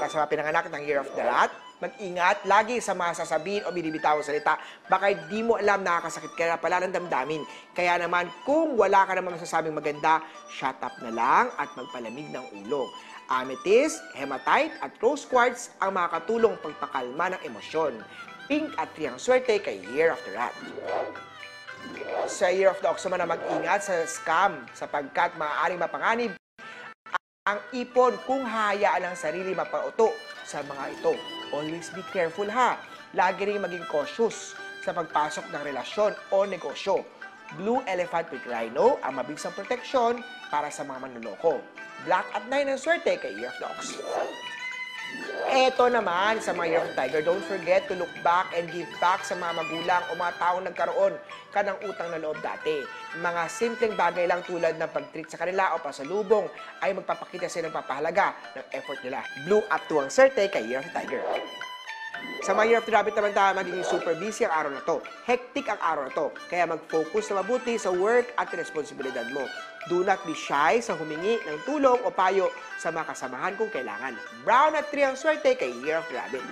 Para sa mga pinanganak ng Year of the Rat, mag-ingat lagi sa mga sasabihin o binibitawang salita. Baka di mo alam nakakasakit ka na pala ng damdamin. Kaya naman, kung wala ka naman masasabing maganda, shut up na lang at magpalamig ng ulo. Amethyst, hematite at rose quartz ang makakatulong pagpakalma ng emosyon. Pink at 3 ang swerte kay Year of the Rat. Sa Year of the Ox naman na mag-ingat sa scam sapagkat maaaring mapanganib ang ipon kung hahayaan ang sarili mapauto sa mga ito. Always be careful ha. Lagi rin maging cautious sa pagpasok ng relasyon o negosyo. Blue Elephant with Rhino ang mabisang proteksyon para sa mga manloloko. Black at 9 ang swerte kay Year of the Ox. Eto naman sa mga Year of the Tiger, don't forget to look back and give back sa mga magulang o mga taong nagkaroon ka ng utang na loob dati. Mga simpleng bagay lang tulad ng pag-treat sa kanila o pasalubong ay magpapakita sa ng papahalaga ng effort nila. Blue at 2 ang swerte kay Year of the Tiger. Sa mga Year of the Rabbit naman tayo, magiging super busy ang araw na to. Hectic ang araw na to. Kaya mag-focus na mabuti sa work at responsibilidad mo. Do not be shy sa humingi ng tulong o payo sa mga kasamahan kung kailangan. Brown at 3 ang swerte kay Year of the Rabbit.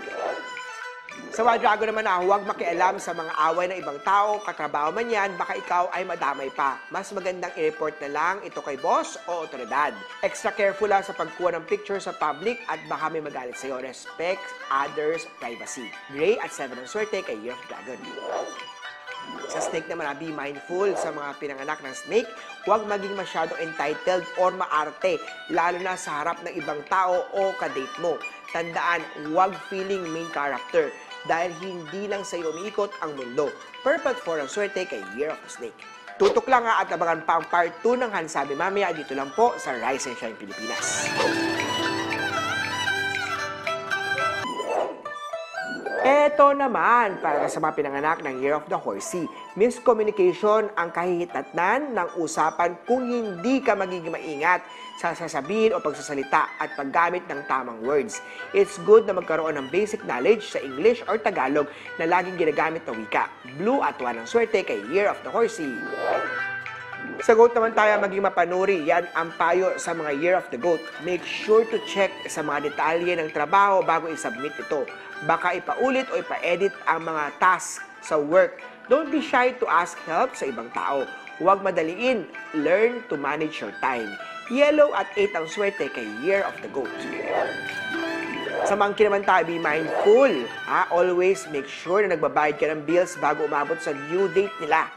Sa mga Dragon naman na huwag makialam sa mga away ng ibang tao, katrabaho man yan, baka ikaw ay madamay pa. Mas magandang i-report na lang ito kay boss o otoridad. Extra careful lang sa pagkuha ng picture sa public at baka may magalit sa'yo. Respect others' privacy. Gray at 7 ang swerte kay Year of Dragon. Sa snake naman, be mindful sa mga pinanganak ng snake. Huwag maging masyadong entitled or maarte, lalo na sa harap ng ibang tao o kadate mo. Tandaan, huwag feeling main character dahil hindi lang sa iyo umiikot ang mundo. Perfect for ang swerte kay Year of the Snake. Tutok lang at abangan pa ang part 2 ng Hansabi mamaya dito lang po sa Rise and Shine Pilipinas. Eto naman, para sa mga pinanganak ng Year of the Horsey, miscommunication ang kahihitatnan ng usapan kung hindi ka magiging maingat sa sasabihin o pagsasalita at paggamit ng tamang words. It's good na magkaroon ng basic knowledge sa English or Tagalog na laging ginagamit na wika. Blue at 1 ang swerte kay Year of the Horsey. Sa goat naman tayo maging mapanuri. Yan ang payo sa mga Year of the Goat. Make sure to check sa mga detalye ng trabaho bago i-submit ito. Baka ipaulit o ipa-edit ang mga task sa work. Don't be shy to ask help sa ibang tao. Huwag madaliin. Learn to manage your time. Yellow at 8 ang swerte kay Year of the Goat. Sa monkey naman tayo, be mindful. Always make sure na nagbabayad ka ng bills bago umabot sa due date nila.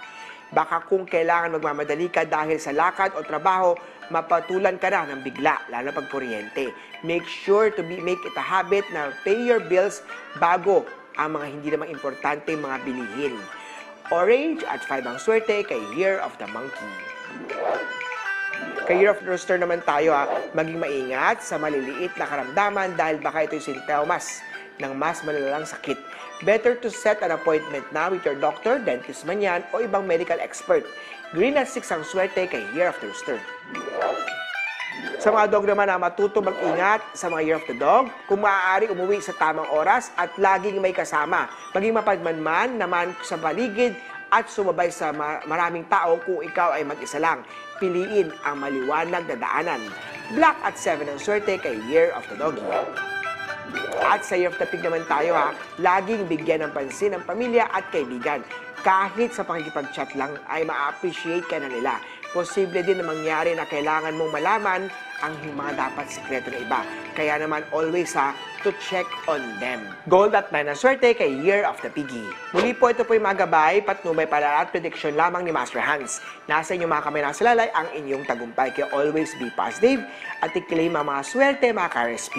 Baka kung kailangan magmamadali ka dahil sa lakad o trabaho, mapatulan ka na ng bigla, lalo pag kuryente. Make sure to make it a habit na pay your bills bago ang mga hindi naman importante mga bilihin. Orange at 5 ang swerte kay Year of the Monkey. Kay Year of the Rooster naman tayo, maging maingat sa maliliit na karamdaman dahil baka ito'y sintomas ng mas malalang sakit. Better to set an appointment na with your doctor, dentist man yan, o ibang medical expert. Green at 6 ang swerte kay Year of the Rooster. Sa mga dog naman na matuto mag-ingat sa mga Year of the Dog, kung maaari umuwi sa tamang oras at laging may kasama. Maging mapadmanman naman sa paligid at sumabay sa maraming tao kung ikaw ay mag-isa lang. Piliin ang maliwanag na daanan. Black at 7 ang swerte kay Year of the Doggy. At sa Year of the Pig naman tayo, laging bigyan ng pansin ng pamilya at kaibigan. Kahit sa pakikipag-chat lang ay ma-appreciate ka na nila. Posible din na mangyari na kailangan mong malaman ang mga dapat sikreto ng iba. Kaya naman always to check on them. Gold at 9 ang swerte kay Year of the Piggy. Muli po, ito po yung mga gabay, patnubay pala at prediction lamang ni Master Hans. Nasa inyong mga kamay na salalay ang inyong tagumpay. Kaya always be positive at i-claim ang mga swerte, mga ka-RSP.